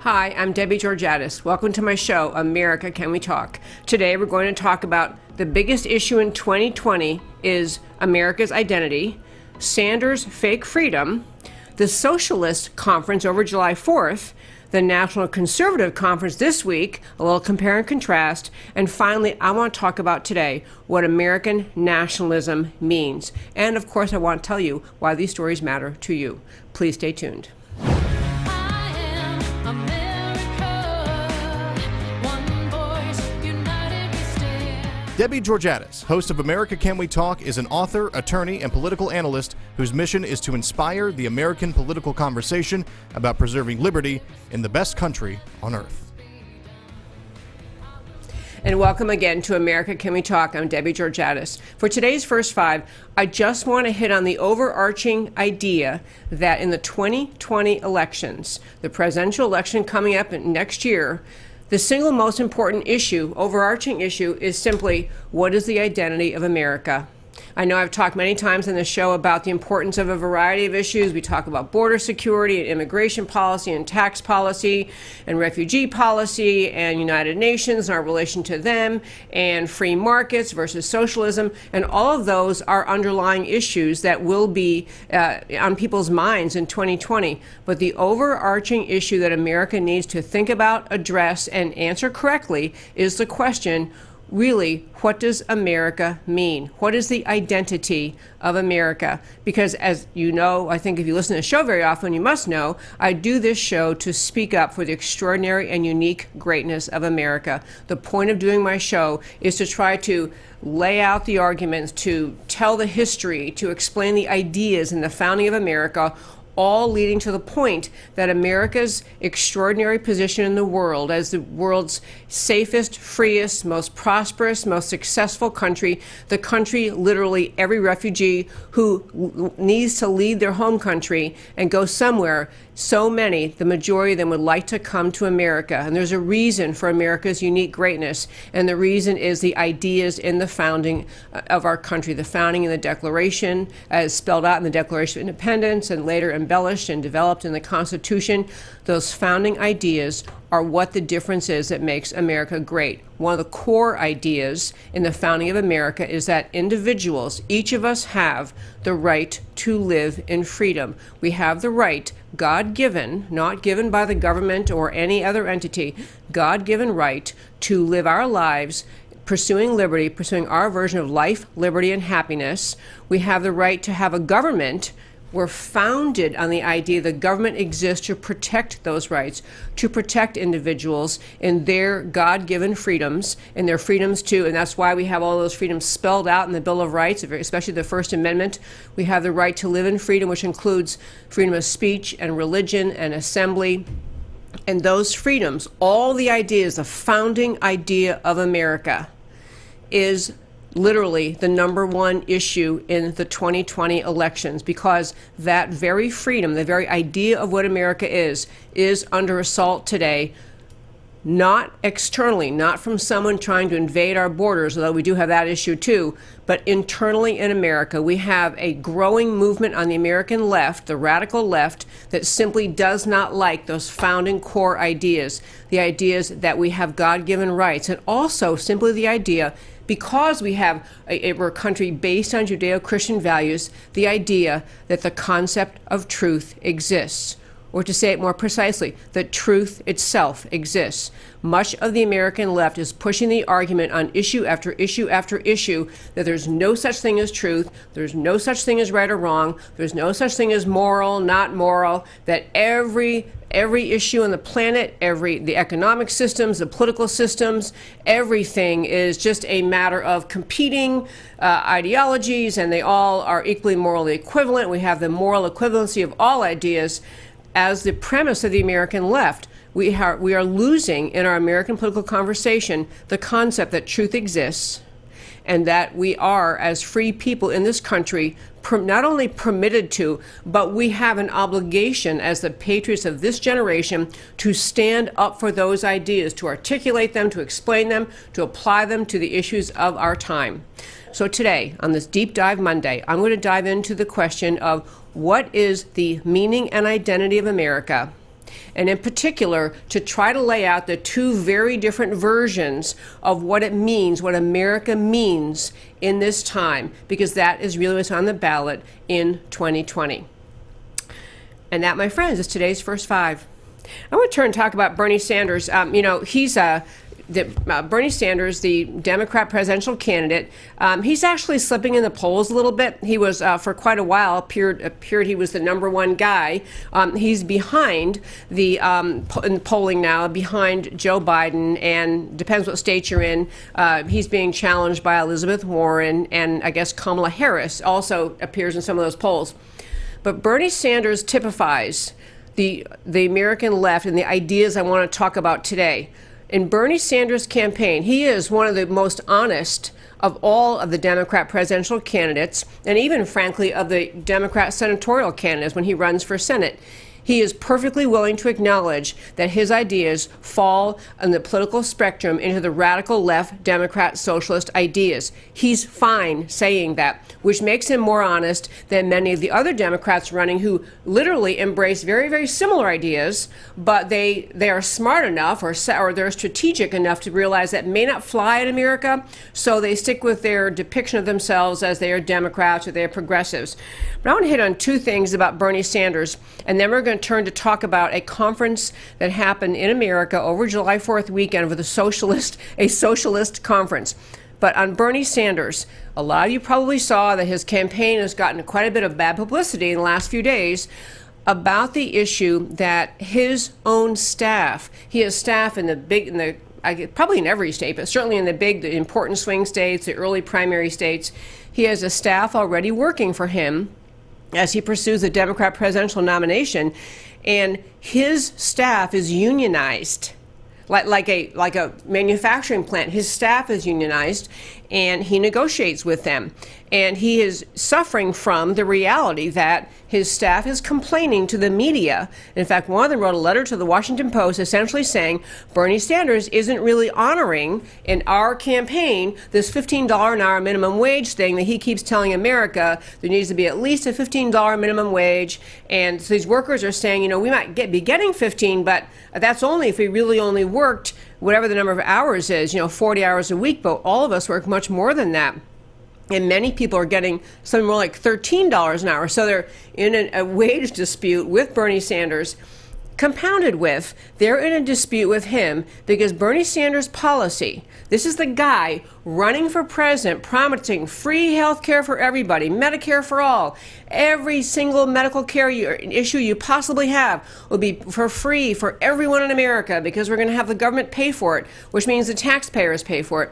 Hi, I'm Debbie Georgatos. Welcome to my show, America, Can We Talk? Today we're going to talk about the biggest issue in 2020 is America's identity, Sanders' fake freedom, the Socialist conference over July 4th, the National Conservative conference this week, a little compare and contrast, and finally, I want to talk about today what American nationalism means. And of course, I want to tell you why these stories matter to you. Please stay tuned. Debbie Georgatos, host of America Can We Talk, is an author, attorney, and political analyst whose mission is to inspire the American political conversation about preserving liberty in the best country on earth. And welcome again to America Can We Talk? I'm Debbie Georgatos. For today's first five, I just want to hit on the overarching idea that in the 2020 elections, the presidential election coming up next year, the single most important issue, overarching issue, is simply what is the identity of America? I know I've talked many times on this show about the importance of a variety of issues. We talk about border security and immigration policy and tax policy and refugee policy and United Nations and our relation to them and free markets versus socialism. And all of those are underlying issues that will be on people's minds in 2020. But the overarching issue that America needs to think about, address, and answer correctly is the question, really, what does America mean? What is the identity of America? Because as you know, I think if you listen to the show very often, you must know, I do this show to speak up for the extraordinary and unique greatness of America. The point of doing my show is to try to lay out the arguments, to tell the history, to explain the ideas in the founding of America, all leading to the point that America's extraordinary position in the world as the world's safest, freest, most prosperous, most successful country, the country literally every refugee who needs to leave their home country and go somewhere, so many, the majority of them would like to come to America. And there's a reason for America's unique greatness. And the reason is the ideas in the founding of our country, the founding and the Declaration, as spelled out in the Declaration of Independence and later embellished and developed in the Constitution. Those founding ideas are what the difference is that makes America great. One of the core ideas in the founding of America is that individuals, each of us, have the right to live in freedom. We have the right, God-given, not given by the government or any other entity, God-given right to live our lives pursuing liberty, pursuing our version of life, liberty, and happiness. We have the right to have a government. We're founded on the idea that government exists to protect those rights, to protect individuals in their God-given freedoms, and their freedoms too, and that's why we have all those freedoms spelled out in the Bill of Rights, especially the First Amendment. We have the right to live in freedom, which includes freedom of speech and religion and assembly. And those freedoms, all the ideas, the founding idea of America is literally the number one issue in the 2020 elections, because that very freedom, the very idea of what America is under assault today, not externally, not from someone trying to invade our borders, although we do have that issue too, but internally in America. We have a growing movement on the American left, the radical left, that simply does not like those founding core ideas, the ideas that we have God-given rights, and also simply the idea, because we're a country based on Judeo-Christian values, the idea that the concept of truth exists. Or to say it more precisely, that truth itself exists. Much of the American left is pushing the argument on issue after issue after issue that there's no such thing as truth, there's no such thing as right or wrong, there's no such thing as moral, not moral, that every issue on the planet, the economic systems, the political systems, everything is just a matter of competing ideologies, and they all are equally morally equivalent. We have the moral equivalency of all ideas as the premise of the American left. We are losing in our American political conversation the concept that truth exists, and that we are, as free people in this country, not only permitted to, but we have an obligation as the patriots of this generation to stand up for those ideas, to articulate them, to explain them, to apply them to the issues of our time. So today, on this Deep Dive Monday, I'm going to dive into the question of what is the meaning and identity of America, and in particular to try to lay out the two very different versions of what it means, what America means in this time, because that is really what's on the ballot in 2020. And that, my friends, is today's First Five. I want to turn and talk about Bernie Sanders. Bernie Sanders, the Democrat presidential candidate, he's actually slipping in the polls a little bit. He was, for quite a while, appeared he was the #1 guy. He's behind in polling now, behind Joe Biden, and depends what state you're in. He's being challenged by Elizabeth Warren, and I guess Kamala Harris also appears in some of those polls. But Bernie Sanders typifies the American left and the ideas I want to talk about today. In Bernie Sanders' campaign, he is one of the most honest of all of the Democrat presidential candidates, and even, frankly, of the Democrat senatorial candidates when he runs for Senate. He is perfectly willing to acknowledge that his ideas fall on the political spectrum into the radical left Democrat socialist ideas. He's fine saying that, which makes him more honest than many of the other Democrats running who literally embrace very, very similar ideas, but they are smart enough or they're strategic enough to realize that may not fly in America, so they stick with their depiction of themselves as they are Democrats or they are progressives. But I want to hit on two things about Bernie Sanders, and then we're going to turn to talk about a conference that happened in America over July 4th weekend with a socialist conference. But on Bernie Sanders, a lot of you probably saw that his campaign has gotten quite a bit of bad publicity in the last few days about the issue that his own staff, he has staff probably in every state, but certainly in the important swing states, the early primary states, he has a staff already working for him as he pursues the Democrat presidential nomination, and his staff is unionized, like a manufacturing plant. His staff is unionized, and he negotiates with them. And he is suffering from the reality that his staff is complaining to the media. In fact, one of them wrote a letter to the Washington Post essentially saying Bernie Sanders isn't really honoring in our campaign this $15 an hour minimum wage thing that he keeps telling America there needs to be at least a $15 minimum wage. And so these workers are saying, we might be getting 15, but that's only if we really only worked whatever the number of hours is, 40 hours a week, but all of us work much more than that. And many people are getting something more like $13 an hour. So they're in a wage dispute with Bernie Sanders, compounded with they're in a dispute with him because Bernie Sanders' policy, this is the guy running for president promising free health care for everybody, Medicare for all, every single medical care issue you possibly have will be for free for everyone in America because we're going to have the government pay for it, which means the taxpayers pay for it.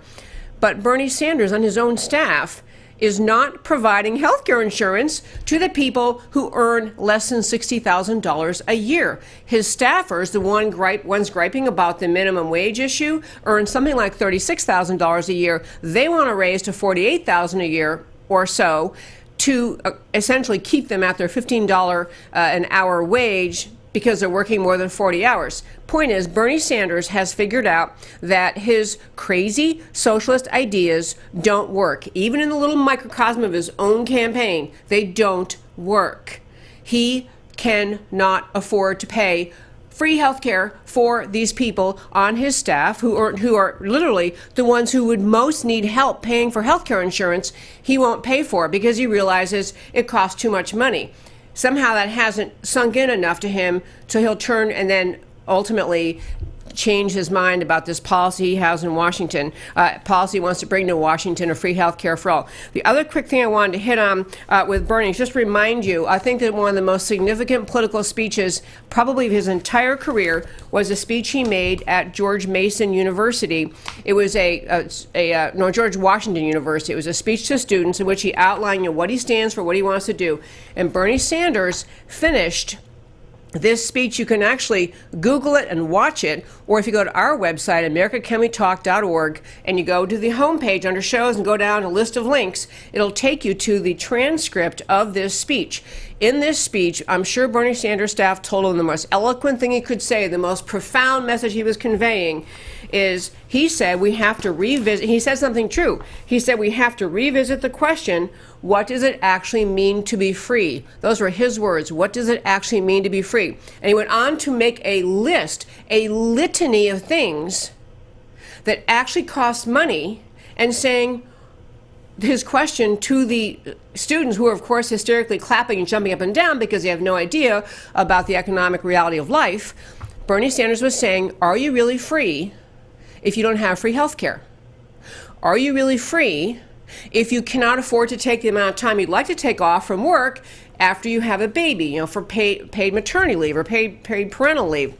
But Bernie Sanders on his own staff is not providing health care insurance to the people who earn less than $60,000 a year. His staffers, the ones griping about the minimum wage issue, earn something like $36,000 a year. They want to raise to $48,000 a year or so to essentially keep them at their $15 an hour wage because they're working more than 40 hours. Point is, Bernie Sanders has figured out that his crazy socialist ideas don't work. Even in the little microcosm of his own campaign, they don't work. He cannot afford to pay free health care for these people on his staff who are literally the ones who would most need help paying for health care insurance. He won't pay for it because he realizes it costs too much money. Somehow that hasn't sunk in enough to him, so he'll turn and then ultimately change his mind about this policy he has in Washington. Policy he wants to bring to Washington of free health care for all. The other quick thing I wanted to hit on with Bernie is just remind you, I think that one of the most significant political speeches probably of his entire career was a speech he made at George Mason University. It was George Washington University. It was a speech to students in which he outlined what he stands for, what he wants to do. And Bernie Sanders finished this speech. You can actually Google it and watch it, or if you go to our website, americacanwetalk.org, and you go to the homepage under shows and go down a list of links, it'll take you to the transcript of this speech. In this speech, I'm sure Bernie Sanders' staff told him the most eloquent thing he could say, the most profound message he was conveying is he said we have to revisit, he said something true. He said we have to revisit the question, what does it actually mean to be free? Those were his words. What does it actually mean to be free? And he went on to make a list, a litany of things that actually cost money, and saying his question to the students, who are of course hysterically clapping and jumping up and down because they have no idea about the economic reality of life. Bernie Sanders was saying, are you really free if you don't have free health care? Are you really free if you cannot afford to take the amount of time you'd like to take off from work after you have a baby, you know, for paid maternity leave or paid parental leave?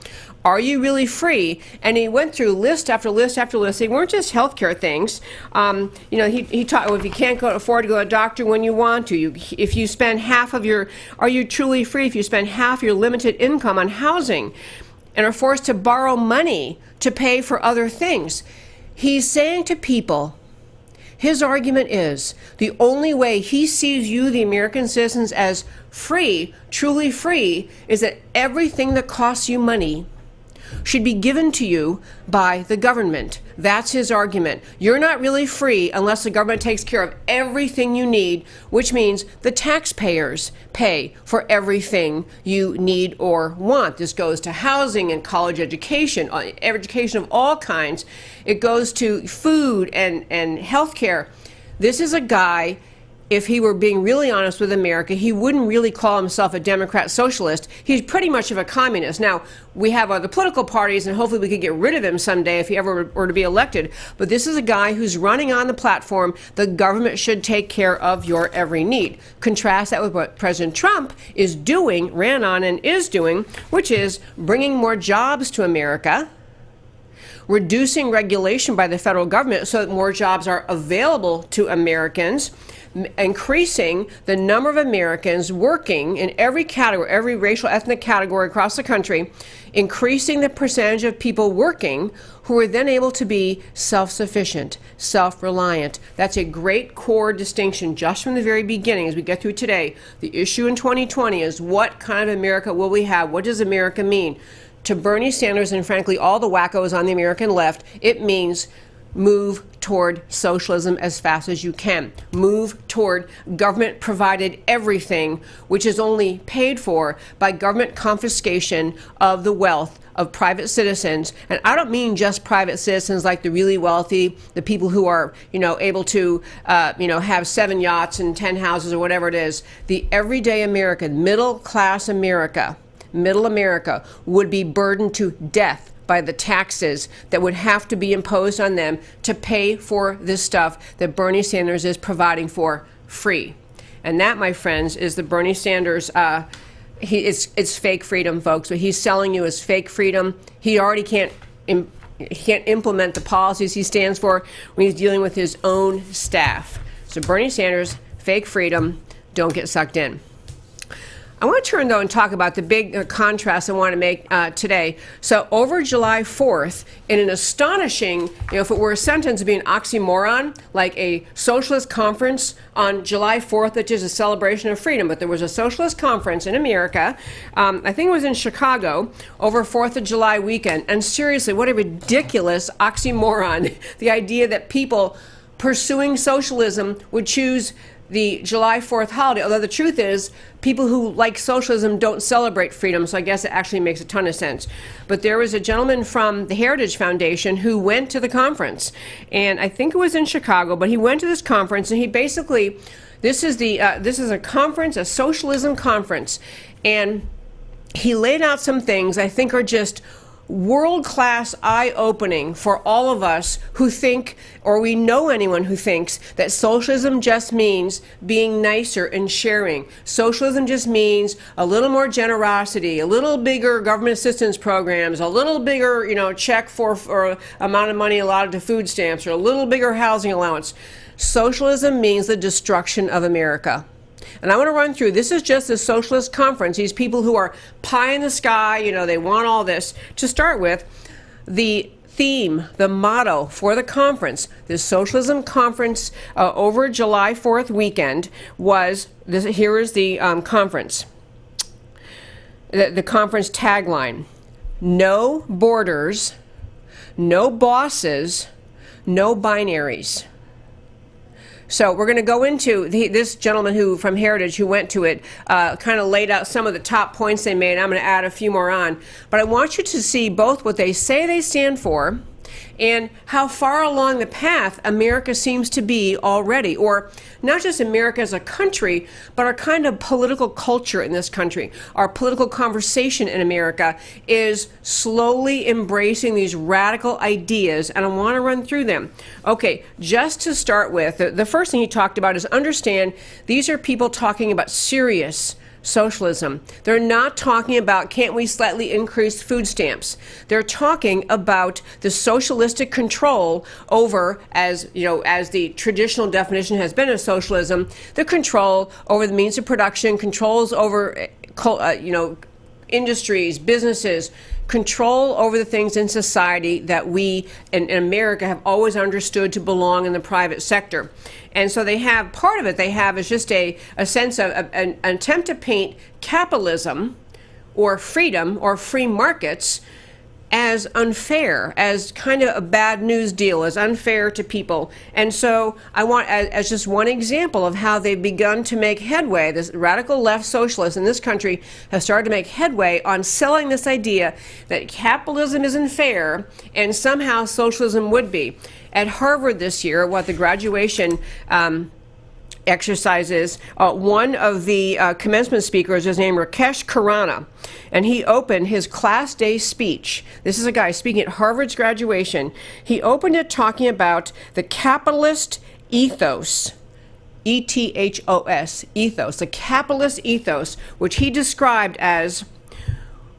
Are you really free? And he went through list after list after list. They weren't just healthcare things. You know, he taught, well, if you can't afford to go to a doctor when you want to, if you spend half of your, are you truly free if you spend half your limited income on housing and are forced to borrow money to pay for other things? He's saying to people, his argument is the only way he sees you, the American citizens, as free, truly free, is that everything that costs you money should be given to you by the government. That's his argument. You're not really free unless the government takes care of everything you need, which means the taxpayers pay for everything you need or want. This goes to housing and college education of all kinds. It goes to food and health care. This is a guy, if he were being really honest with America, he wouldn't really call himself a Democrat socialist. He's pretty much of a communist. Now, we have other political parties, and hopefully we could get rid of him someday if he ever were to be elected. But this is a guy who's running on the platform, the government should take care of your every need. Contrast that with what President Trump is doing, ran on and is doing, which is bringing more jobs to America, reducing regulation by the federal government so that more jobs are available to Americans, increasing the number of Americans working in every category, every racial, ethnic category across the country, increasing the percentage of people working who are then able to be self-sufficient, self-reliant. That's a great core distinction just from the very beginning as we get through today. The issue in 2020 is what kind of America will we have? What does America mean? To Bernie Sanders and frankly all the wackos on the American left, it means move toward socialism as fast as you can. Move toward government-provided everything, which is only paid for by government confiscation of the wealth of private citizens. And I don't mean just private citizens like the really wealthy, the people who are, you know, able to, have 7 yachts and 10 houses or whatever it is. The everyday American, middle-class America, middle America would be burdened to death by the taxes that would have to be imposed on them to pay for this stuff that Bernie Sanders is providing for free. And that, my friends, is the Bernie Sanders, it's fake freedom, folks. What he's selling you is fake freedom. He already can't implement the policies he stands for when he's dealing with his own staff. So Bernie Sanders, fake freedom, don't get sucked in. I want to turn, though, and talk about the big contrast I want to make today. So over July 4th, in an astonishing, if it were a sentence, it would be an oxymoron, like a socialist conference on July 4th, which is a celebration of freedom. But there was a socialist conference in America, I think it was in Chicago, over 4th of July weekend. And seriously, what a ridiculous oxymoron. The idea that people pursuing socialism would choose the July 4th holiday, although the truth is people who like socialism don't celebrate freedom, so I guess it actually makes a ton of sense. But there was a gentleman from the Heritage Foundation who went to the conference, and I think it was in Chicago, but he went to this conference, and he basically, this is a conference, a socialism conference, and he laid out some things I think are just world-class eye-opening for all of us who think, or we know anyone who thinks, that socialism just means being nicer and sharing. Socialism just means a little more generosity, a little bigger government assistance programs, a little bigger, check for amount of money allotted to food stamps, or a little bigger housing allowance. Socialism means the destruction of America. And I want to run through, this is just a socialist conference, these people who are pie in the sky, they want all this. To start with, the theme, the motto for the conference, this socialism conference over July 4th weekend was, here is the conference, the conference tagline: no borders, no bosses, no binaries. So we're going to go into this gentleman who from Heritage who went to it kind of laid out some of the top points they made. I'm going to add a few more on. But I want you to see both what they say they stand for and how far along the path America seems to be already, or not just America as a country, but our kind of political culture in this country. Our political conversation in America is slowly embracing these radical ideas, and I want to run through them. Okay, just to start with, the first thing he talked about is understand these are people talking about serious socialism. They're not talking about can't we slightly increase food stamps. They're talking about the socialistic control over, as you know, as the traditional definition has been of socialism, the control over the means of production, controls over industries, businesses, control over the things in society that we in America have always understood to belong in the private sector. And so they have, part of it they have is just a sense of an attempt to paint capitalism or freedom or free markets as unfair, as kind of a bad news deal, as unfair to people. And so I want, as just one example of how they've begun to make headway, this radical left socialists in this country have started to make headway on selling this idea that capitalism isn't fair and somehow socialism would be. At Harvard this year, what the graduation exercises, one of the commencement speakers is named Rakesh Khurana, and he opened his class day speech. This is a guy speaking at Harvard's graduation. He opened it talking about the capitalist ethos, E-T-H-O-S, ethos, the capitalist ethos, which he described as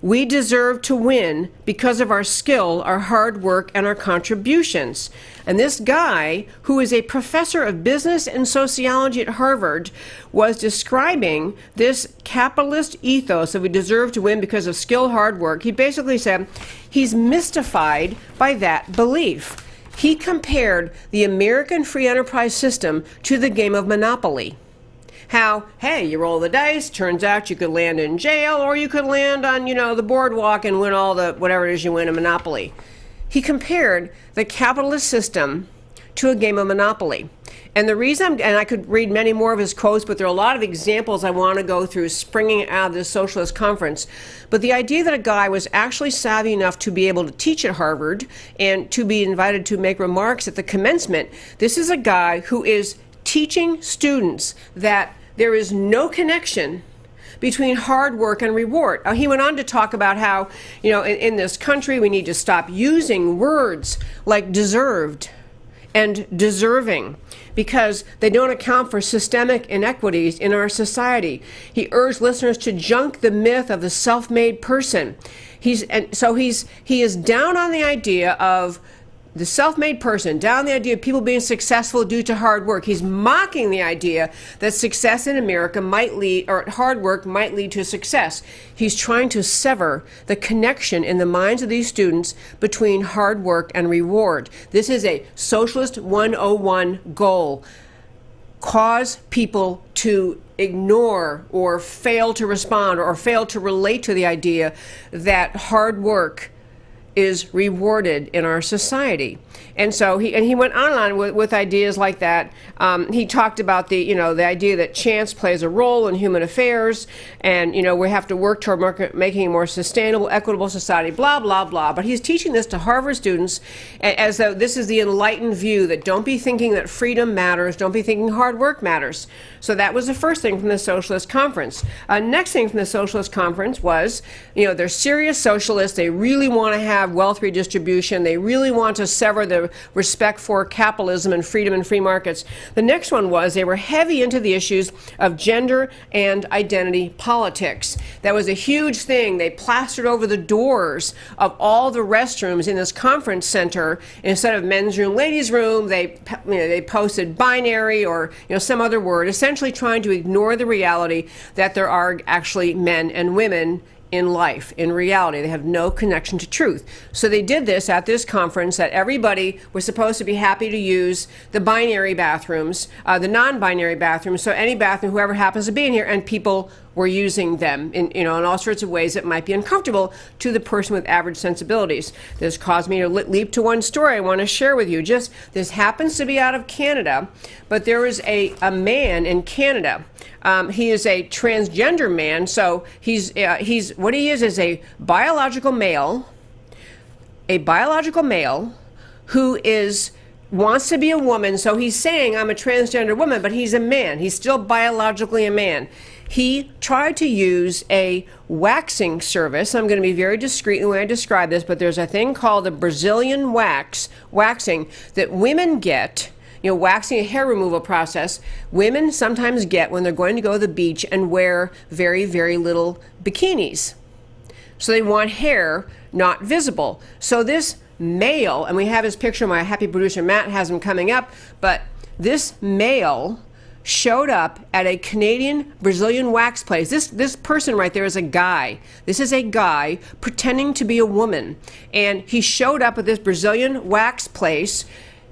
we deserve to win because of our skill, our hard work, and our contributions. And this guy, who is a professor of business and sociology at Harvard, was describing this capitalist ethos that we deserve to win because of skill, hard work. He basically said he's mystified by that belief. He compared the American free enterprise system to the game of Monopoly. How, hey, you roll the dice, turns out you could land in jail, or you could land on, the boardwalk and win all the, whatever it is you win in Monopoly. He compared the capitalist system to a game of Monopoly. And the reason, and I could read many more of his quotes, but there are a lot of examples I want to go through springing out of this socialist conference. But the idea that a guy was actually savvy enough to be able to teach at Harvard and to be invited to make remarks at the commencement, this is a guy who is teaching students that there is no connection between hard work and reward. He went on to talk about how, in this country we need to stop using words like deserved and deserving because they don't account for systemic inequities in our society. He urged listeners to junk the myth of the self-made person. He is down on the idea of the self-made person, down the idea of people being successful due to hard work. He's mocking the idea that success in America might lead, or hard work might lead to success. He's trying to sever the connection in the minds of these students between hard work and reward. This is a Socialist 101 goal. Cause people to ignore or fail to respond or fail to relate to the idea that hard work is rewarded in our society. And so he went on with ideas like that. He talked about the idea that chance plays a role in human affairs, and we have to work toward making a more sustainable, equitable society, blah, blah, blah. But he's teaching this to Harvard students as though this is the enlightened view, that don't be thinking that freedom matters, don't be thinking hard work matters. So that was the first thing from the Socialist Conference. Next thing from the Socialist Conference was, they're serious socialists. They really want to have wealth redistribution. They really want to sever the respect for capitalism and freedom and free markets. The next one was they were heavy into the issues of gender and identity politics. That was a huge thing. They plastered over the doors of all the restrooms in this conference center. Instead of men's room, ladies' room, they posted binary or some other word, essentially trying to ignore the reality that there are actually men and women in life. In reality, they have no connection to truth. So they did this at this conference, that everybody was supposed to be happy to use the binary bathrooms, the non-binary bathrooms, so any bathroom, whoever happens to be in here, and people we're using them in all sorts of ways that might be uncomfortable to the person with average sensibilities. This caused me to leap to one story I want to share with you. This happens to be out of Canada, but there is a man in Canada. He is a transgender man, so he's what he is a biological male. A biological male who wants to be a woman, so he's saying I'm a transgender woman, but he's a man. He's still biologically a man. He tried to use a waxing service. I'm going to be very discreet in the way I describe this, but there's a thing called a Brazilian waxing that women get. Waxing, a hair removal process, women sometimes get when they're going to go to the beach and wear very, very little bikinis. So they want hair not visible. So this male, and we have his picture, my happy producer Matt has him coming up, but this male showed up at a Canadian Brazilian wax place. This person right there is a guy. This is a guy pretending to be a woman. And he showed up at this Brazilian wax place,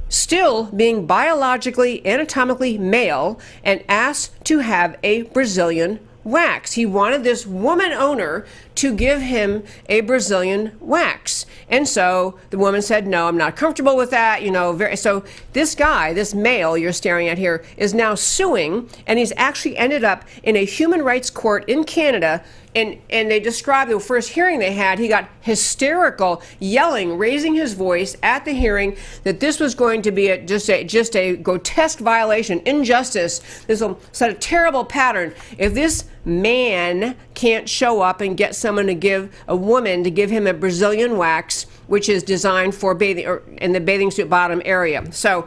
still being biologically, anatomically male, and asked to have a Brazilian wax. He wanted this woman owner to give him a Brazilian wax. And so the woman said, no, I'm not comfortable with that. So this guy, this male you're staring at here, is now suing, and he's actually ended up in a human rights court in Canada. And they described the first hearing they had, he got hysterical, yelling, raising his voice at the hearing that this was going to be just a grotesque violation, injustice. This will set a terrible pattern. If this man can't show up and get someone to give a woman to give him a Brazilian wax, which is designed for bathing or in the bathing suit bottom area. So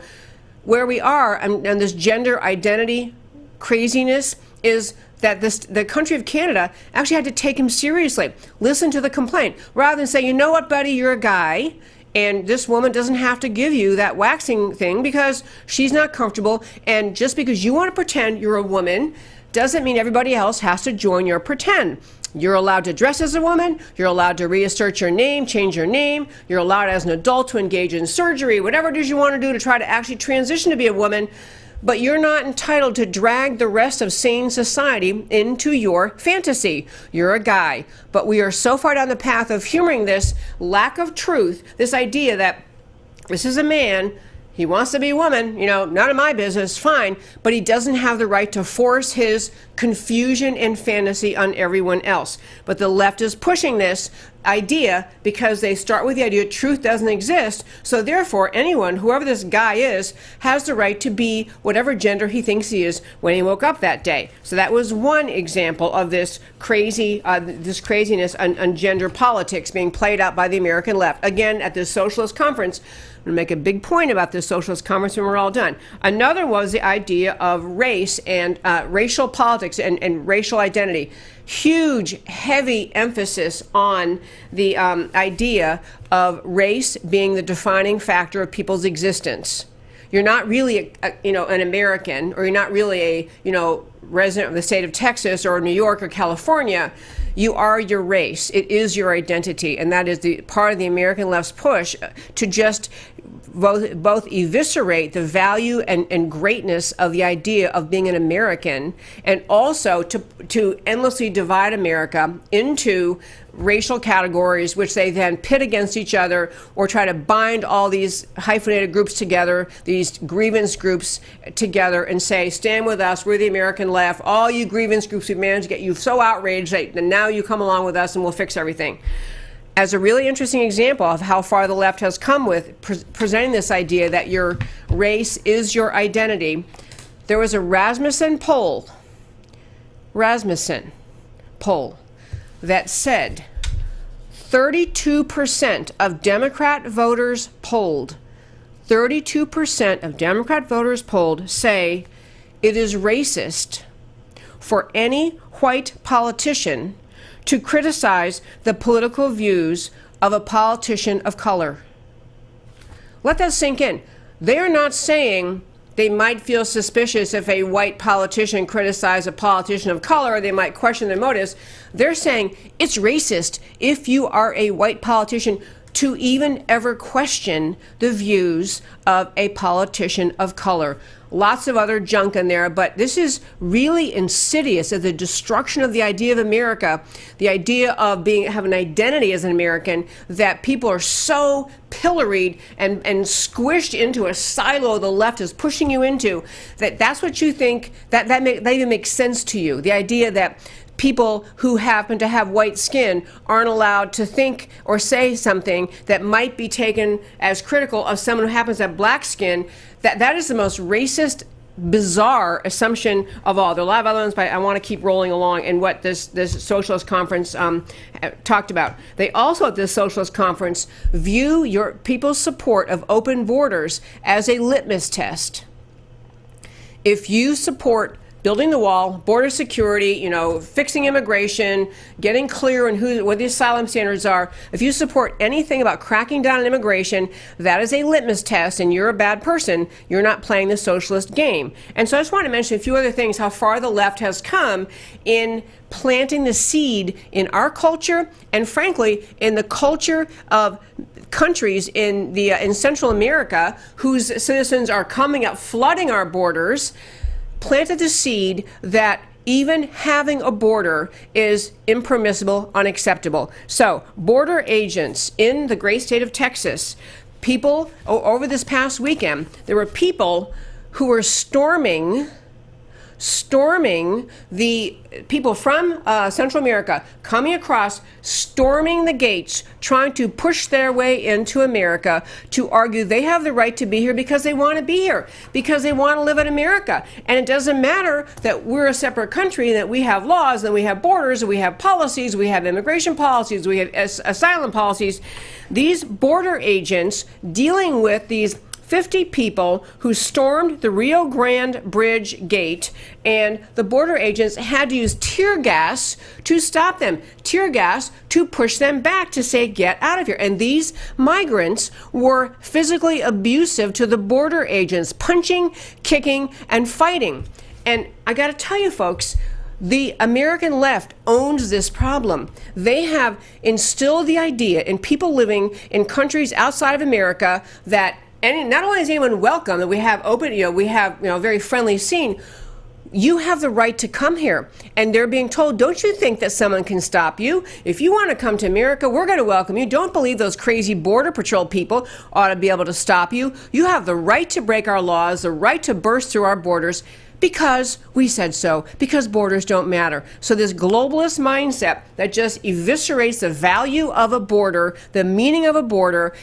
where we are and this gender identity craziness is that the country of Canada actually had to take him seriously, listen to the complaint, rather than say, you know what, buddy, you're a guy, and this woman doesn't have to give you that waxing thing because she's not comfortable, and just because you want to pretend you're a woman doesn't mean everybody else has to join your pretend. You're allowed to dress as a woman, you're allowed to reassert your name, change your name, you're allowed as an adult to engage in surgery, whatever it is you want to do to try to actually transition to be a woman. But you're not entitled to drag the rest of sane society into your fantasy. You're a guy. But we are so far down the path of humoring this lack of truth, this idea that this is a man, he wants to be a woman, none of my business, fine, but he doesn't have the right to force his confusion and fantasy on everyone else. But the left is pushing this idea because they start with the idea truth doesn't exist, so therefore anyone, whoever this guy is, has the right to be whatever gender he thinks he is when he woke up that day. So that was one example of this craziness on gender politics being played out by the American left. Again, at this Socialist conference, I'm going to make a big point about this Socialist conference when we're all done. Another was the idea of race and racial politics and racial identity. Huge, heavy emphasis on the idea of race being the defining factor of people's existence. You're not really an American, or you're not really a resident of the state of Texas or New York or California. You are your race. It is your identity, and that is the part of the American left's push to just both eviscerate the value and greatness of the idea of being an American, and also to endlessly divide America into racial categories, which they then pit against each other, or try to bind all these hyphenated groups together, these grievance groups together, and say, stand with us, we're the American left, all you grievance groups, we've managed to get you so outraged that now you come along with us and we'll fix everything. As a really interesting example of how far the left has come with presenting this idea that your race is your identity, there was a Rasmussen poll that said 32% of Democrat voters polled, 32% of Democrat voters polled say it is racist for any white politician to criticize the political views of a politician of color. Let that sink in. They are not saying they might feel suspicious if a white politician criticized a politician of color, or they might question their motives. They're saying it's racist if you are a white politician to even ever question the views of a politician of color. Lots of other junk in there, but this is really insidious at the destruction of the idea of America, the idea of have an identity as an American, that people are so pilloried and squished into a silo the left is pushing you into, that's what you think, that even makes sense to you. The idea that people who happen to have white skin aren't allowed to think or say something that might be taken as critical of someone who happens to have black skin, that is the most racist, bizarre assumption of all. There are a lot of other ones, but I want to keep rolling along in what this Socialist conference talked about. They also, at this Socialist conference, view your people's support of open borders as a litmus test. If you support building the wall, border security, fixing immigration, getting clear on what the asylum standards are. If you support anything about cracking down on immigration, that is a litmus test, and you're a bad person. You're not playing the socialist game. And so I just want to mention a few other things, how far the left has come in planting the seed in our culture, and frankly, in the culture of countries in Central America whose citizens are coming up, flooding our borders, planted the seed that even having a border is impermissible, unacceptable. So, border agents in the great state of Texas, people, over this past weekend, there were people who were storming the people from Central America, coming across, storming the gates, trying to push their way into America to argue they have the right to be here because they want to be here, because they want to live in America. And it doesn't matter that we're a separate country, that we have laws, and we have borders, and we have policies, we have immigration policies, we have asylum policies. These border agents dealing with these 50 people who stormed the Rio Grande Bridge gate, and the border agents had to use tear gas to stop them, tear gas to push them back, to say, get out of here. And these migrants were physically abusive to the border agents, punching, kicking, and fighting. And I got to tell you, folks, the American left owns this problem. They have instilled the idea in people living in countries outside of America that not only is anyone welcome, that we have open, we have a very friendly scene. You have the right to come here. And they're being told, don't you think that someone can stop you? If you want to come to America, we're going to welcome you. Don't believe those crazy Border Patrol people ought to be able to stop you. You have the right to break our laws, the right to burst through our borders, because we said so, because borders don't matter. So this globalist mindset that just eviscerates the value of a border, the meaning of a border,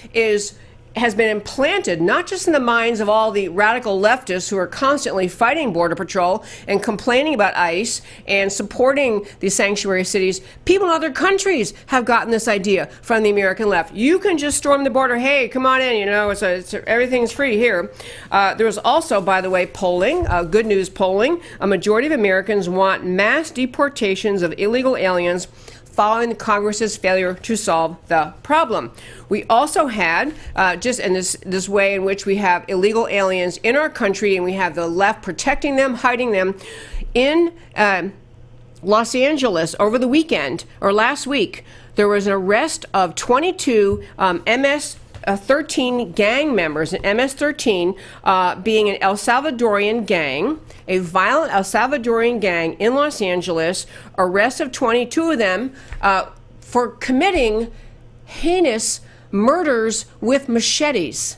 has been implanted not just in the minds of all the radical leftists who are constantly fighting Border Patrol and complaining about ICE and supporting these sanctuary cities. People in other countries have gotten this idea from the American left. You can just storm the border. Hey, come on in. Everything's free here. There was also, by the way, polling, good news polling. A majority of Americans want mass deportations of illegal aliens following Congress's failure to solve the problem. We also had, just in this way in which we have illegal aliens in our country, and we have the left protecting them, hiding them, in Los Angeles over the weekend, or last week, there was an arrest of 22 MS-13 gang members, an MS-13 being an El Salvadorian gang, a violent El Salvadorian gang in Los Angeles, arrest of 22 of them for committing heinous murders with machetes.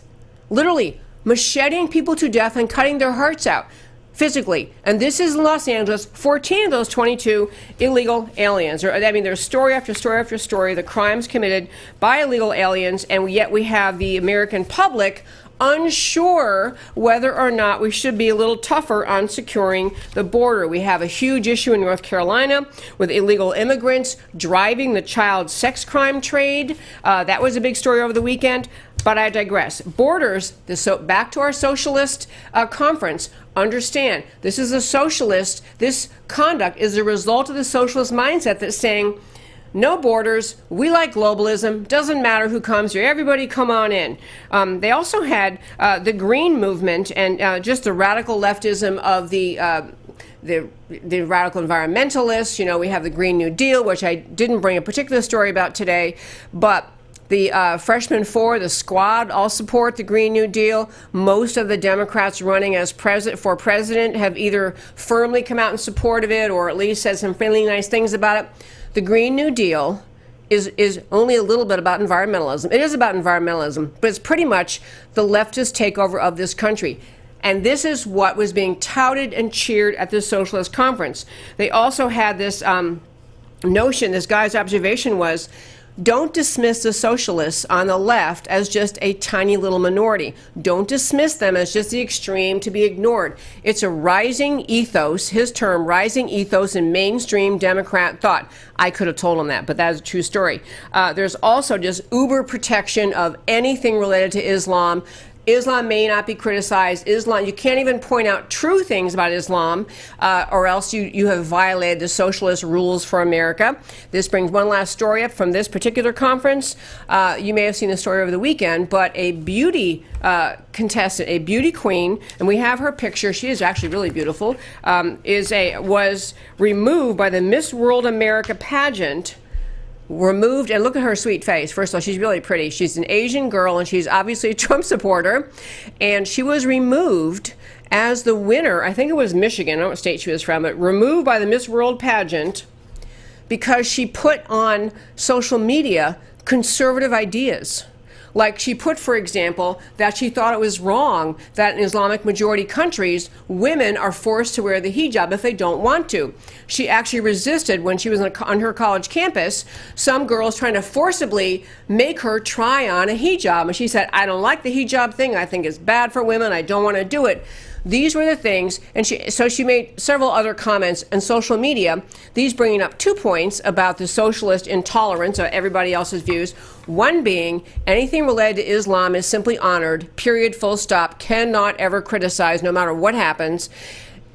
Literally, macheting people to death and cutting their hearts out physically. And this is in Los Angeles. 14 of those 22 illegal aliens. There's story after story after story, the crimes committed by illegal aliens, and yet we have the American public unsure whether or not we should be a little tougher on securing the border. We have a huge issue in North Carolina with illegal immigrants driving the child sex crime trade. That was a big story over the weekend, but I digress. Borders, back to our socialist conference, understand, this is a socialist. This conduct is a result of the socialist mindset that's saying, no borders, we like globalism, doesn't matter who comes here, everybody come on in. They also had the Green movement and just the radical leftism of the radical environmentalists. We have the Green New Deal, which I didn't bring a particular story about today, but The freshman four, the squad, all support the Green New Deal. Most of the Democrats running as for president have either firmly come out in support of it or at least said some really nice things about it. The Green New Deal is only a little bit about environmentalism. It is about environmentalism, but it's pretty much the leftist takeover of this country. And this is what was being touted and cheered at the Socialist conference. They also had this notion, this guy's observation was, don't dismiss the socialists on the left as just a tiny little minority. Don't dismiss them as just the extreme to be ignored. It's a rising ethos, his term, rising ethos in mainstream Democrat thought. I could have told him that, but that is a true story. There's also just uber protection of anything related to Islam. Islam may not be criticized. Islam, you can't even point out true things about Islam, or else you have violated the socialist rules for America. This brings one last story up from this particular conference. You may have seen the story over the weekend, but a beauty contestant, a beauty queen, and we have her picture. She is actually really beautiful. Was removed by the Miss World America pageant. Removed, and look at her sweet face. First of all, she's really pretty. She's an Asian girl, and she's obviously a Trump supporter. And she was removed as the winner. I think it was Michigan. I don't know what state she was from. But removed by the Miss World pageant because she put on social media conservative ideas. Like she put, for example, that she thought it was wrong that in Islamic majority countries, women are forced to wear the hijab if they don't want to. She actually resisted when she was on her college campus, some girls trying to forcibly make her try on a hijab. And she said, I don't like the hijab thing. I think it's bad for women. I don't want to do it. These were the things, and she made several other comments on social media, these bringing up 2 points about the socialist intolerance of everybody else's views. One being, anything related to Islam is simply honored, period, full stop, cannot ever criticize no matter what happens.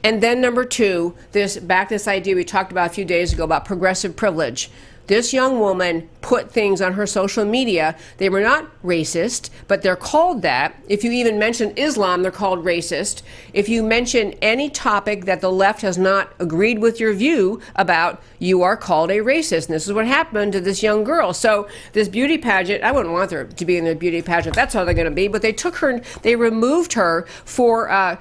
And then number 2, this idea we talked about a few days ago about progressive privilege. This young woman put things on her social media. They were not racist, but they're called that. If you even mention Islam, they're called racist. If you mention any topic that the left has not agreed with your view about, you are called a racist. And this is what happened to this young girl. So this beauty pageant, I wouldn't want her to be in the beauty pageant. That's how they're going to be. But they took her, they removed her for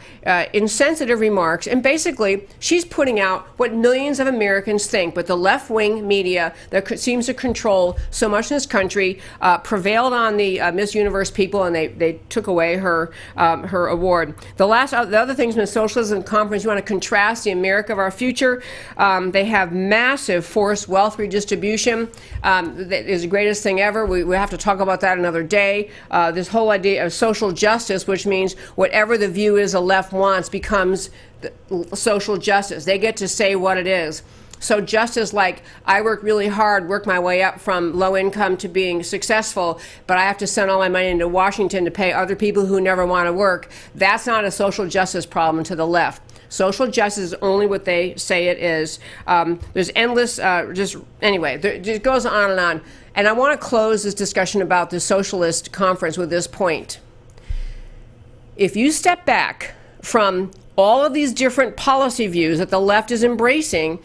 insensitive remarks. And basically, she's putting out what millions of Americans think. But the left-wing media that seems to control so much in this country prevailed on the Miss Universe people, and they took away her her award. The other things in the Socialism Conference, you want to contrast the America of our future. They have massive forced wealth redistribution. That is the greatest thing ever. We have to talk about that another day. This whole idea of social justice, which means whatever the view is the left wants becomes social justice. They get to say what it is. So justice, like I work really hard, work my way up from low income to being successful, but I have to send all my money into Washington to pay other people who never want to work. That's not a social justice problem to the left. Social justice is only what they say it is. There's endless, it goes on and on. And I want to close this discussion about the Socialist Conference with this point. If you step back from all of these different policy views that the left is embracing,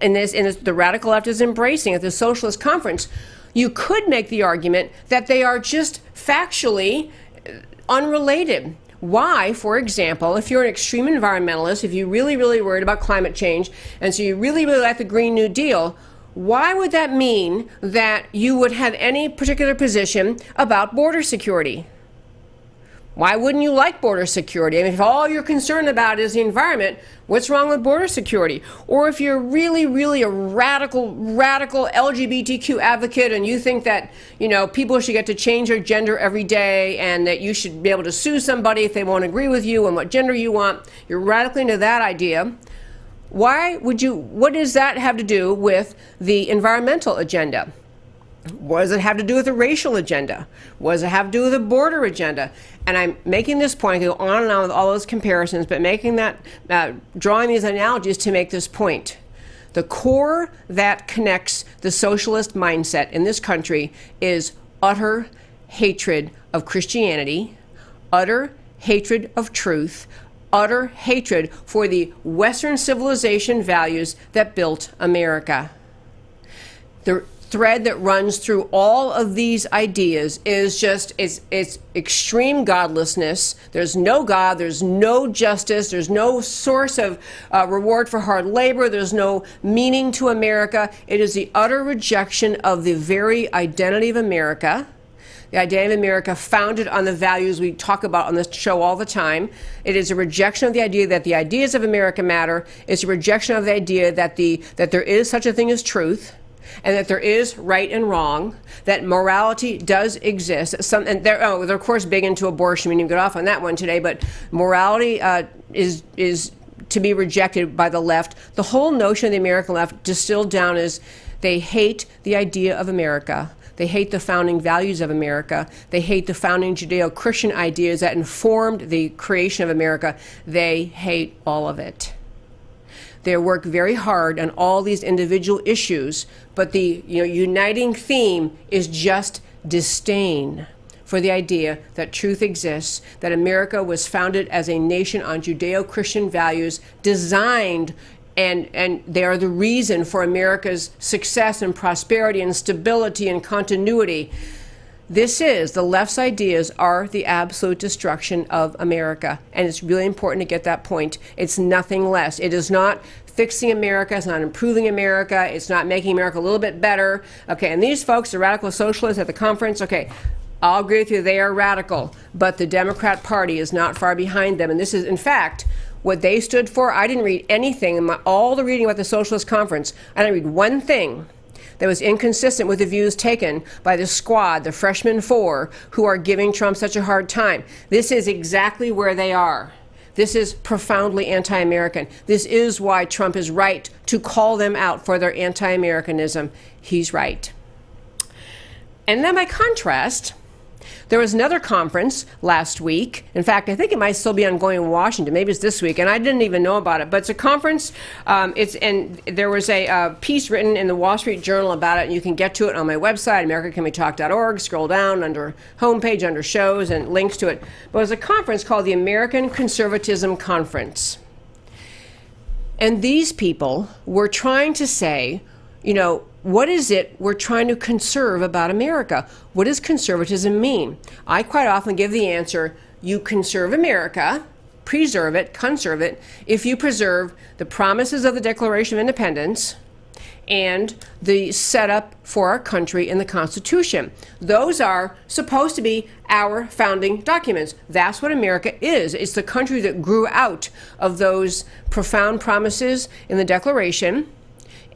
the radical left is embracing at the Socialist Conference, you could make the argument that they are just factually unrelated. Why, for example, if you're an extreme environmentalist, if you're really, really worried about climate change, and so you really, really like the Green New Deal, why would that mean that you would have any particular position about border security? Why wouldn't you like border security? I mean, if all you're concerned about is the environment, what's wrong with border security? Or if you're really, really a radical LGBTQ advocate and you think that, people should get to change their gender every day and that you should be able to sue somebody if they won't agree with you and what gender you want, you're radically into that idea. What does that have to do with the environmental agenda? What does it have to do with the racial agenda? What does it have to do with the border agenda? And I'm making this point, I go on and on with all those comparisons, but drawing these analogies to make this point. The core that connects the socialist mindset in this country is utter hatred of Christianity, utter hatred of truth, utter hatred for the Western civilization values that built America. thread that runs through all of these ideas is just it's extreme godlessness. There's no God, there's no justice, there's no source of reward for hard labor, there's no meaning to America. It is the utter rejection of the very identity of America. The identity of America founded on the values we talk about on this show all the time. It is a rejection of the idea that the ideas of America matter. It's a rejection of the idea that there is such a thing as truth, and that there is right and wrong, that morality does exist. And they're of course big into abortion. We didn't get off on that one today, but morality is to be rejected by the left. The whole notion of the American left distilled down is they hate the idea of America. They hate the founding values of America. They hate the founding Judeo-Christian ideas that informed the creation of America. They hate all of it. They work very hard on all these individual issues, but the uniting theme is just disdain for the idea that truth exists, that America was founded as a nation on Judeo-Christian values designed and they are the reason for America's success and prosperity and stability and continuity. The left's ideas are the absolute destruction of America. And it's really important to get that point. It's nothing less. It is not fixing America. It's not improving America. It's not making America a little bit better. Okay, and these folks, the radical socialists at the conference, okay, I'll agree with you, they are radical. But the Democrat Party is not far behind them. And this is, in fact, what they stood for. I didn't read anything in all the reading about the Socialist Conference. I didn't read one thing that was inconsistent with the views taken by the squad, the freshman four, who are giving Trump such a hard time. This is exactly where they are. This is profoundly anti-American. This is why Trump is right to call them out for their anti-Americanism. He's right. And then by contrast, there was another conference last week. In fact, I think it might still be ongoing in Washington. Maybe it's this week, and I didn't even know about it. But it's a conference. And there was a piece written in the Wall Street Journal about it, and you can get to it on my website, americacanwetalk.org. Scroll down under homepage, under shows, and links to it. But it was a conference called the American Conservatism Conference. And these people were trying to say, what is it we're trying to conserve about America? What does conservatism mean? I quite often give the answer, you conserve America, preserve it, conserve it, if you preserve the promises of the Declaration of Independence and the setup for our country in the Constitution. Those are supposed to be our founding documents. That's what America is. It's the country that grew out of those profound promises in the Declaration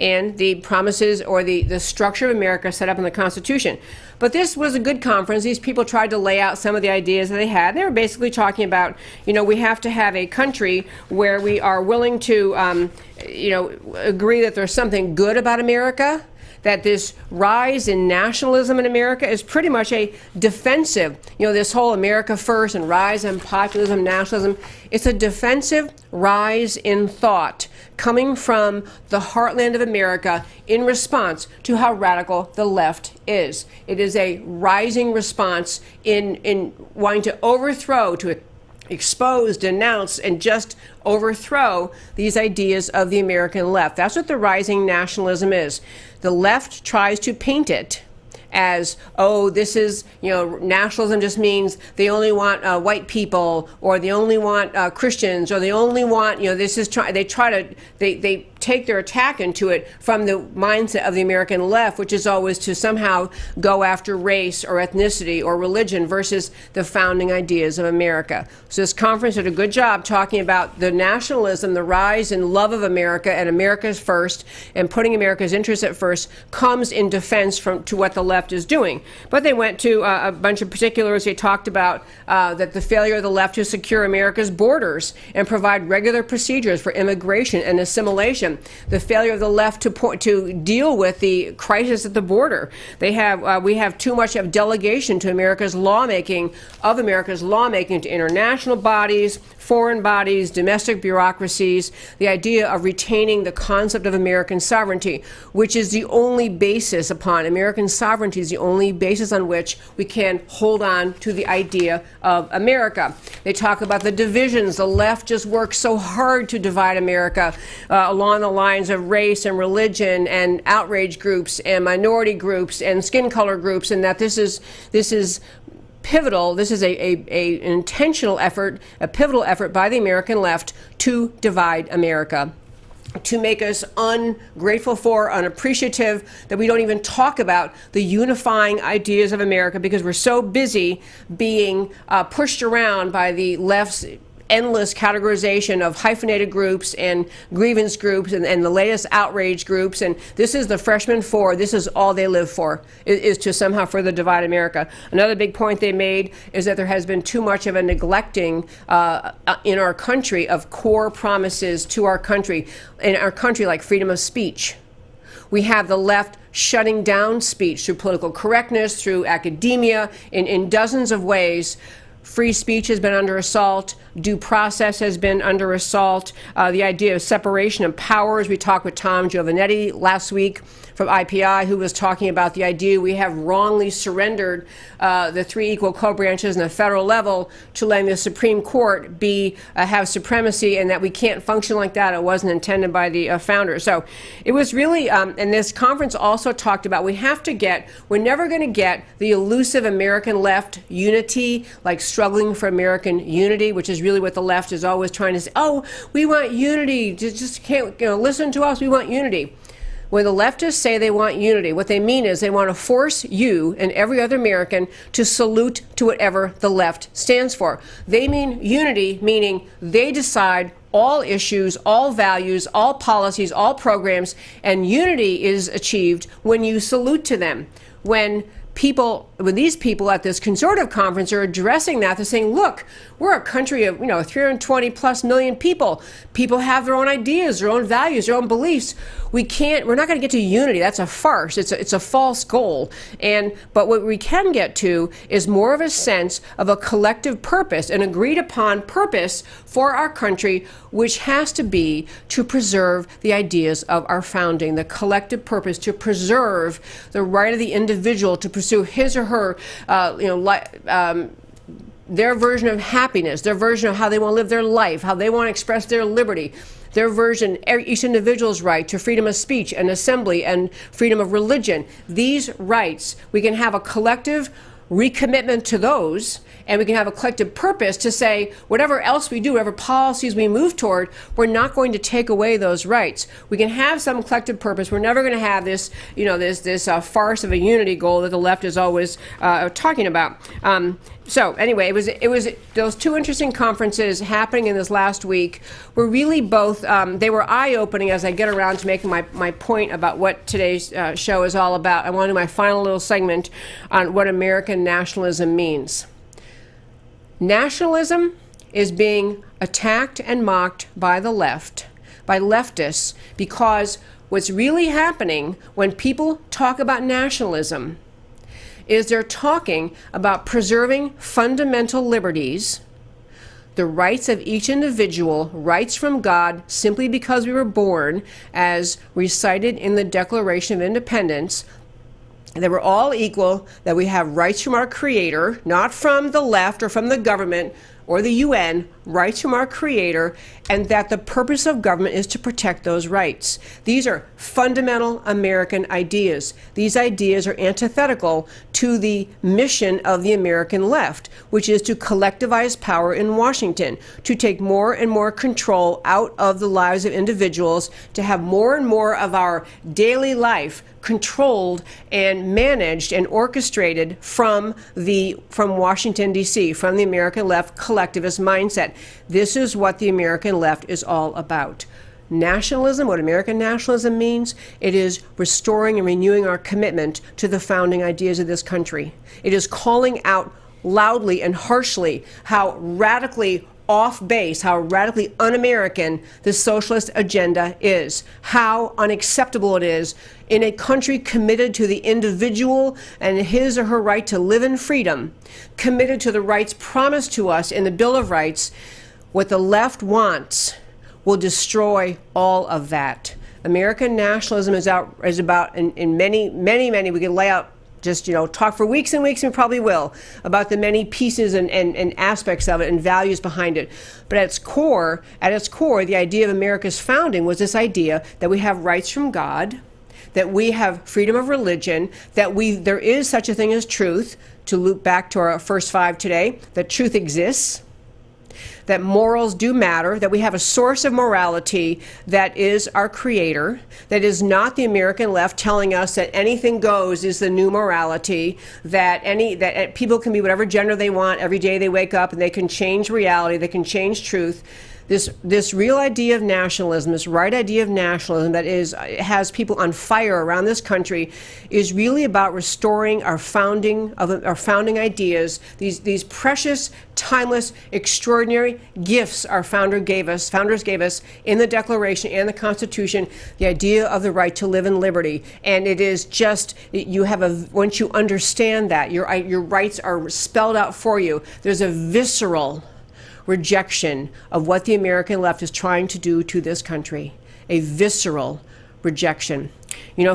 and the promises or the structure of America set up in the Constitution. But this was a good conference. These people tried to lay out some of the ideas that they had. They were basically talking about, we have to have a country where we are willing to, agree that there's something good about America, that this rise in nationalism in America is pretty much a defensive, this whole America first and rise in populism, nationalism, it's a defensive rise in thought coming from the heartland of America in response to how radical the left is. It is a rising response in wanting to overthrow, to expose, denounce, and just overthrow these ideas of the American left. That's what the rising nationalism is. The left tries to paint it as, this is, nationalism just means they only want white people, or they only want Christians, or they only want, they take their attack into it from the mindset of the American left, which is always to somehow go after race or ethnicity or religion versus the founding ideas of America. So this conference did a good job talking about the nationalism, the rise and love of America and America's first, and putting America's interests at first comes in defense to what the left is doing. But they went to a bunch of particulars. They talked about that the failure of the left to secure America's borders and provide regular procedures for immigration and assimilation. The failure of the left to deal with the crisis at the border. We have too much of delegation to America's lawmaking to international bodies, foreign bodies, domestic bureaucracies, the idea of retaining the concept of American sovereignty, which is the only basis upon American sovereignty is the only basis on which we can hold on to the idea of America. They talk about the divisions. The left just works so hard to divide America along the lines of race and religion and outrage groups and minority groups and skin color groups, and that this is pivotal. This is an intentional effort, a pivotal effort by the American left to divide America, to make us ungrateful for, unappreciative, that we don't even talk about the unifying ideas of America because we're so busy being pushed around by the left's endless categorization of hyphenated groups and grievance groups and the latest outrage groups. And this is the freshman four. This is all they live for, is to somehow further divide America. Another big point they made is that there has been too much of a neglecting in our country of core promises to our country, like freedom of speech. We have the left shutting down speech through political correctness, through academia, in dozens of ways. Free speech has been under assault. Due process has been under assault. The idea of separation of powers. We talked with Tom Giovanetti last week from IPI, who was talking about the idea we have wrongly surrendered the three equal co-branches in the federal level to letting the Supreme Court have supremacy, and that we can't function like that. It wasn't intended by the founders. So it was really, and this conference also talked about we're never going to get the elusive American left unity, like struggling for American unity, which is really what the left is always trying to say. Oh, we want unity. Just can't, listen to us. We want unity. When the leftists say they want unity, what they mean is they want to force you and every other American to salute to whatever the left stands for. They mean unity, meaning they decide all issues, all values, all policies, all programs, and unity is achieved when you salute to them. When these people at this conservative conference are addressing that, they're saying, look, we're a country of 320 plus million people. People have their own ideas, their own values, their own beliefs. We're not going to get to unity. That's a farce. It's a false goal. But what we can get to is more of a sense of a collective purpose, an agreed upon purpose for our country, which has to be to preserve the ideas of our founding, the collective purpose to preserve the right of the individual to pursue his or her, their version of happiness, their version of how they want to live their life, how they want to express their liberty, their version, each individual's right to freedom of speech and assembly and freedom of religion. These rights, we can have a collective recommitment to those, and we can have a collective purpose to say whatever else we do, whatever policies we move toward, we're not going to take away those rights. We can have some collective purpose. We're never going to have this, this farce of a unity goal that the left is always talking about. So anyway, it was those two interesting conferences happening in this last week were really both, they were eye-opening as I get around to making my point about what today's show is all about. I want to do my final little segment on what American nationalism means. Nationalism is being attacked and mocked by the left, by leftists, because what's really happening when people talk about nationalism is they're talking about preserving fundamental liberties, the rights of each individual, rights from God simply because we were born, as recited in the Declaration of Independence, that we're all equal, that we have rights from our Creator, not from the left or from the government or the UN, rights from our Creator, and that the purpose of government is to protect those rights. These are fundamental American ideas. These ideas are antithetical to the mission of the American left, which is to collectivize power in Washington, to take more and more control out of the lives of individuals, to have more and more of our daily life controlled and managed and orchestrated from Washington, D.C., from the American left collectivist mindset. This is what the American left is all about. Nationalism, what American nationalism means, it is restoring and renewing our commitment to the founding ideas of this country. It is calling out loudly and harshly how radically off base, how radically un-American the socialist agenda is, how unacceptable it is in a country committed to the individual and his or her right to live in freedom, committed to the rights promised to us in the Bill of Rights. What the left wants will destroy all of that. American nationalism is about, in many, we can lay out just, talk for weeks and weeks, and probably will, about the many pieces and aspects of it and values behind it. But at its core, the idea of America's founding was this idea that we have rights from God, that we have freedom of religion, that there is such a thing as truth, to loop back to our first 5 today, that truth exists, that morals do matter, that we have a source of morality that is our creator, that is not the American left telling us that anything goes is the new morality, that people can be whatever gender they want every day they wake up, and they can change reality, they can change truth. This real idea of nationalism, this right idea of nationalism that has people on fire around this country, is really about restoring our founding ideas, these precious, timeless, extraordinary gifts our founders gave us in the Declaration and the Constitution, the idea of the right to live in liberty. And it is just, once you understand that, your rights are spelled out for you. There's a visceral rejection of what the American left is trying to do to this country. A visceral rejection.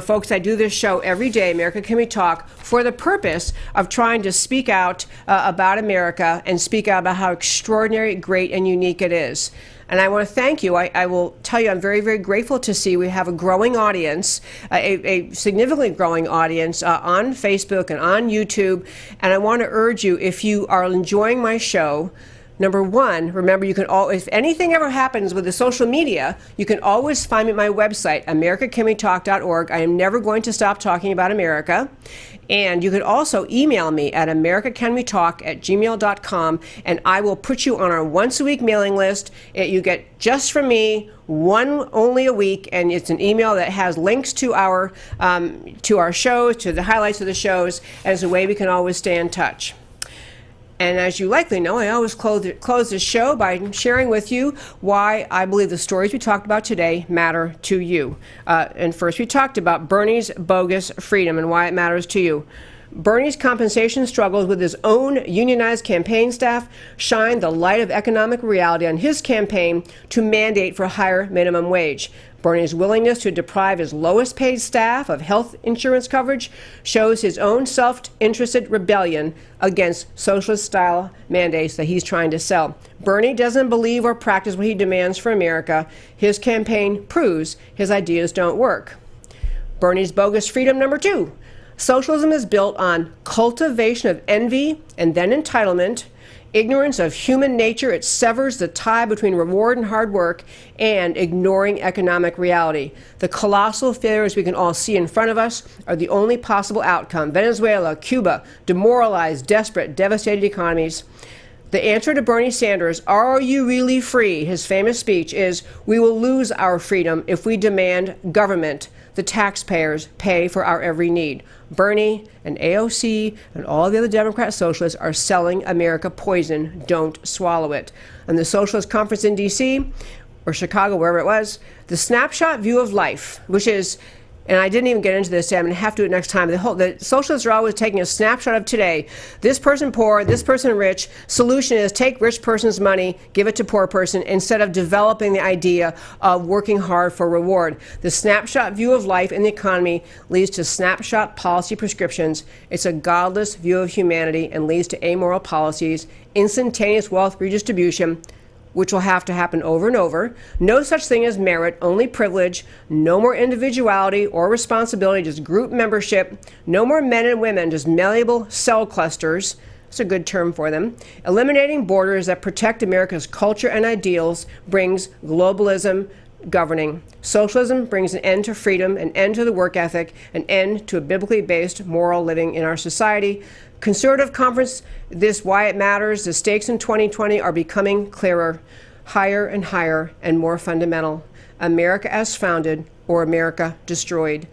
Folks, I do this show every day, America Can We Talk, for the purpose of trying to speak out about America and speak out about how extraordinary, great, and unique it is. And I want to thank you. I will tell you, I'm very, very grateful to see we have a growing audience, a significantly growing audience on Facebook and on YouTube. And I want to urge you, if you are enjoying my show, number one, remember, if anything ever happens with the social media, you can always find me at my website, americacanwetalk.org. I am never going to stop talking about America. And you can also email me at americacanwetalk@gmail.com, and I will put you on our once-a-week mailing list. You get, just from me, one only a week, and it's an email that has links to our shows, to the highlights of the shows, as a way we can always stay in touch. And as you likely know, I always close this show by sharing with you why I believe the stories we talked about today matter to you. And first, we talked about Bernie's bogus freedom and why it matters to you. Bernie's compensation struggles with his own unionized campaign staff shined the light of economic reality on his campaign to mandate for a higher minimum wage. Bernie's willingness to deprive his lowest paid staff of health insurance coverage shows his own self-interested rebellion against socialist-style mandates that he's trying to sell. Bernie doesn't believe or practice what he demands for America. His campaign proves his ideas don't work. Bernie's bogus freedom number 2. Socialism is built on cultivation of envy and then entitlement, ignorance of human nature. It severs the tie between reward and hard work, and ignoring economic reality. The colossal failures we can all see in front of us are the only possible outcome. Venezuela, Cuba, demoralized, desperate, devastated economies. The answer to Bernie Sanders, "Are you really free?" his famous speech, is, "We will lose our freedom if we demand government, the taxpayers, pay for our every need." Bernie and AOC and all the other Democrat socialists are selling America poison. Don't swallow it. And the Socialist Conference in D.C. or Chicago, wherever it was, the snapshot view of life, which is, and I didn't even get into this, I'm going to have to do it next time. The socialists are always taking a snapshot of today. This person poor, this person rich. Solution is take rich person's money, give it to poor person, instead of developing the idea of working hard for reward. The snapshot view of life and the economy leads to snapshot policy prescriptions. It's a godless view of humanity and leads to amoral policies, instantaneous wealth redistribution, which will have to happen over and over. No such thing as merit, only privilege. No more individuality or responsibility, just group membership. No more men and women, just malleable cell clusters. It's a good term for them. Eliminating borders that protect America's culture and ideals brings globalism governing. Socialism brings an end to freedom, an end to the work ethic, an end to a biblically based moral living in our society. Conservative Conference, this why it matters. The stakes in 2020 are becoming clearer, higher and higher, and more fundamental. America as founded or America destroyed.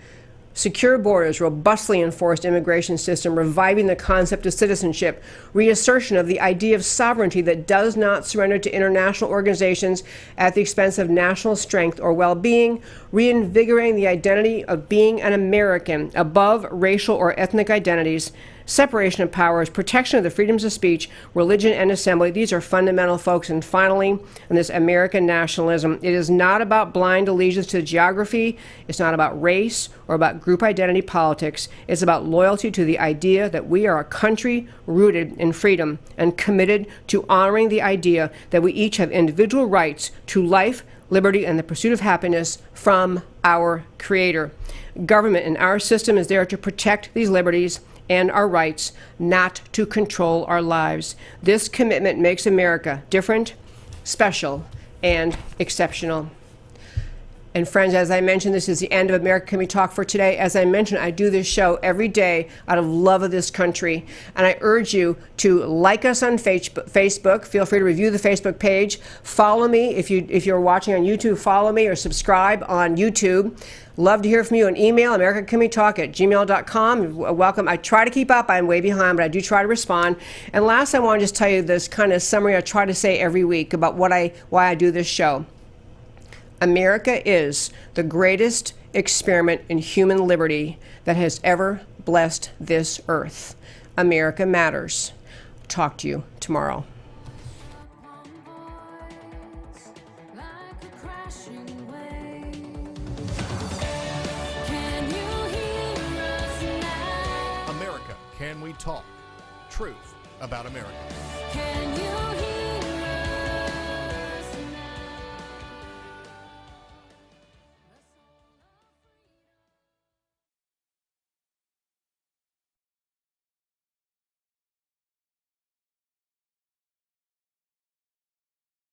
Secure borders, robustly enforced immigration system, reviving the concept of citizenship, reassertion of the idea of sovereignty that does not surrender to international organizations at the expense of national strength or well-being, reinvigorating the identity of being an American above racial or ethnic identities, separation of powers, protection of the freedoms of speech, religion, and assembly. These are fundamental, folks. And finally, in this American nationalism, it is not about blind allegiance to geography. It's not about race or about group identity politics. It's about loyalty to the idea that we are a country rooted in freedom and committed to honoring the idea that we each have individual rights to life, liberty, and the pursuit of happiness from our Creator. Government in our system is there to protect these liberties and our rights, not to control our lives. This commitment makes America different, special, and exceptional. And friends, as I mentioned, this is the end of America Can We Talk for today. As I mentioned, I do this show every day out of love of this country. And I urge you to like us on Facebook. Feel free to review the Facebook page. Follow me. If you're watching on YouTube, follow me or subscribe on YouTube. Love to hear from you. An email, americacanwetalk@gmail.com. Welcome. I try to keep up. I'm way behind, but I do try to respond. And last, I want to just tell you this kind of summary I try to say every week about why I do this show. America is the greatest experiment in human liberty that has ever blessed this earth. America matters. Talk to you tomorrow. America, Can We Talk? Truth about America. Can you hear